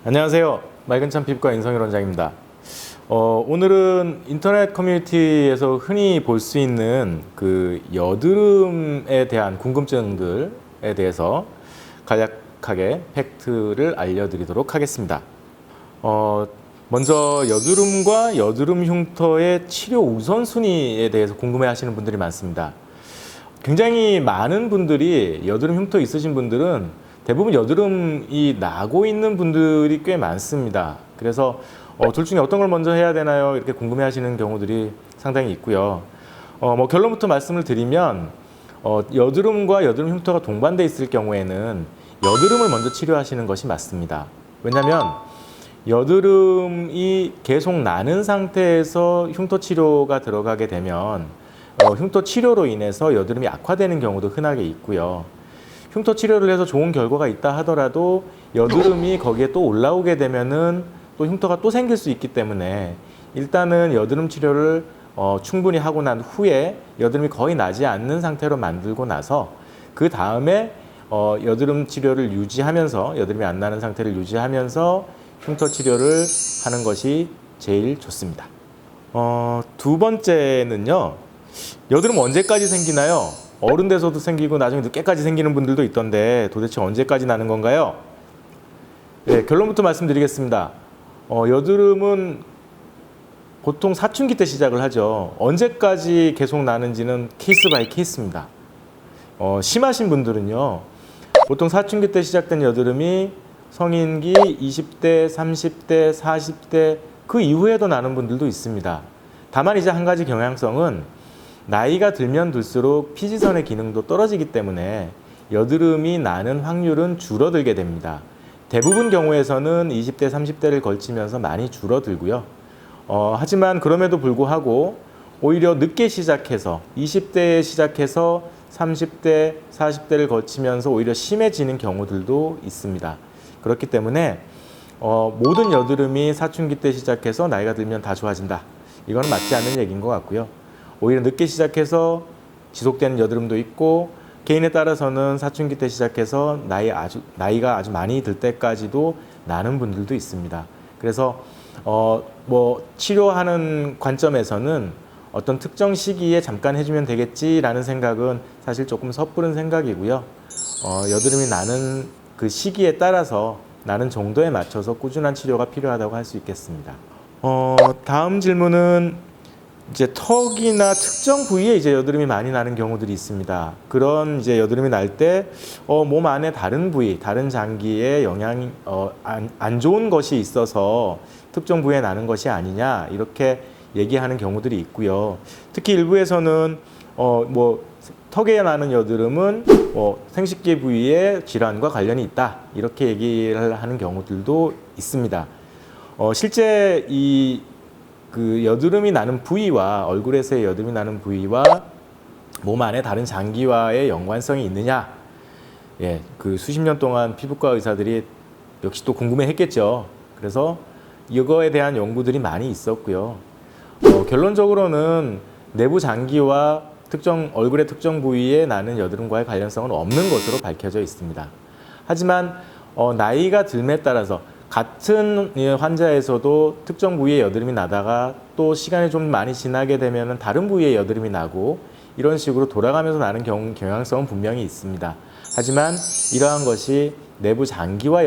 안녕하세요. 맑은참 피부과 인성일 원장입니다. 오늘은 인터넷 커뮤니티에서 흔히 볼 수 있는 그 여드름에 대한 궁금증들에 대해서 간략하게 팩트를 알려드리도록 하겠습니다. 먼저 여드름과 여드름 흉터의 치료 우선순위에 대해서 궁금해 하시는 분들이 많습니다. 굉장히 많은 분들이 여드름 흉터 있으신 분들은 대부분 여드름이 나고 있는 분들이 꽤 많습니다. 그래서 둘 중에 어떤 걸 먼저 해야 되나요? 이렇게 궁금해 하시는 경우들이 상당히 있고요. 결론부터 말씀을 드리면 여드름과 여드름 흉터가 동반돼 있을 경우에는 여드름을 먼저 치료하시는 것이 맞습니다. 왜냐하면 여드름이 계속 나는 상태에서 흉터 치료가 들어가게 되면 흉터 치료로 인해서 여드름이 악화되는 경우도 흔하게 있고요. 흉터 치료를 해서 좋은 결과가 있다 하더라도 여드름이 거기에 또 올라오게 되면은 또 흉터가 또 생길 수 있기 때문에 일단은 여드름 치료를 충분히 하고 난 후에 여드름이 거의 나지 않는 상태로 만들고 나서 그 다음에 여드름 치료를 유지하면서 여드름이 안 나는 상태를 유지하면서 흉터 치료를 하는 것이 제일 좋습니다. 두 번째는요. 여드름 언제까지 생기나요? 어른 돼서도 생기고 나중에 늦게까지 생기는 분들도 있던데 도대체 언제까지 나는 건가요? 네, 결론부터 말씀드리겠습니다. 여드름은 보통 사춘기 때 시작을 하죠. 언제까지 계속 나는지는 케이스 바이 케이스입니다. 심하신 분들은요. 보통 사춘기 때 시작된 여드름이 성인기 20대, 30대, 40대 그 이후에도 나는 분들도 있습니다. 다만 이제 한 가지 경향성은 나이가 들면 들수록 피지선의 기능도 떨어지기 때문에 여드름이 나는 확률은 줄어들게 됩니다. 대부분 경우에서는 20대, 30대를 걸치면서 많이 줄어들고요. 하지만 그럼에도 불구하고 오히려 늦게 시작해서 20대에 시작해서 30대, 40대를 거치면서 오히려 심해지는 경우들도 있습니다. 그렇기 때문에 모든 여드름이 사춘기 때 시작해서 나이가 들면 다 좋아진다. 이건 맞지 않는 얘기인 것 같고요. 오히려 늦게 시작해서 지속되는 여드름도 있고 개인에 따라서는 사춘기 때 시작해서 나이가 아주 많이 들 때까지도 나는 분들도 있습니다. 그래서 치료하는 관점에서는 어떤 특정 시기에 잠깐 해주면 되겠지라는 생각은 사실 조금 섣부른 생각이고요. 여드름이 나는 그 시기에 따라서 나는 정도에 맞춰서 꾸준한 치료가 필요하다고 할 수 있겠습니다. 다음 질문은 이제 턱이나 특정 부위에 이제 여드름이 많이 나는 경우들이 있습니다. 그런 이제 여드름이 날 때 몸 안에 다른 부위, 다른 장기에 영향이 안 좋은 것이 있어서 특정 부위에 나는 것이 아니냐 이렇게 얘기하는 경우들이 있고요. 특히 일부에서는 턱에 나는 여드름은 생식기 부위의 질환과 관련이 있다 이렇게 얘기를 하는 경우들도 있습니다. 실제 그 여드름이 나는 부위와 얼굴에서의 여드름이 나는 부위와 몸 안에 다른 장기와의 연관성이 있느냐? 예, 그 수십 년 동안 피부과 의사들이 역시 또 궁금해했겠죠. 그래서 이거에 대한 연구들이 많이 있었고요. 결론적으로는 내부 장기와 얼굴의 특정 부위에 나는 여드름과의 관련성은 없는 것으로 밝혀져 있습니다. 하지만 나이가 듦에 따라서 같은 환자에서도 특정 부위에 여드름이 나다가 또 시간이 좀 많이 지나게 되면 다른 부위에 여드름이 나고 이런 식으로 돌아가면서 나는 경향성은 분명히 있습니다. 하지만 이러한 것이 내부 장기와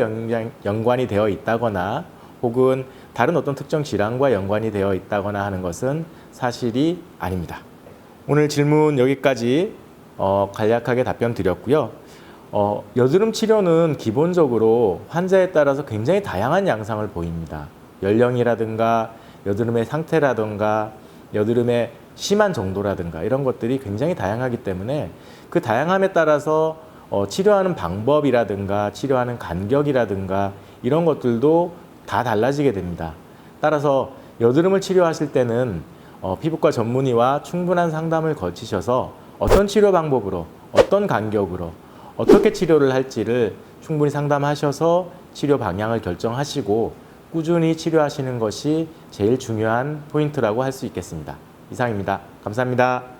연관이 되어 있다거나 혹은 다른 어떤 특정 질환과 연관이 되어 있다거나 하는 것은 사실이 아닙니다. 오늘 질문 여기까지 간략하게 답변 드렸고요. 여드름 치료는 기본적으로 환자에 따라서 굉장히 다양한 양상을 보입니다. 연령이라든가 여드름의 상태라든가 여드름의 심한 정도라든가 이런 것들이 굉장히 다양하기 때문에 그 다양함에 따라서 치료하는 방법이라든가 치료하는 간격이라든가 이런 것들도 다 달라지게 됩니다. 따라서 여드름을 치료하실 때는 피부과 전문의와 충분한 상담을 거치셔서 어떤 치료 방법으로 어떤 간격으로 어떻게 치료를 할지를 충분히 상담하셔서 치료 방향을 결정하시고 꾸준히 치료하시는 것이 제일 중요한 포인트라고 할 수 있겠습니다. 이상입니다. 감사합니다.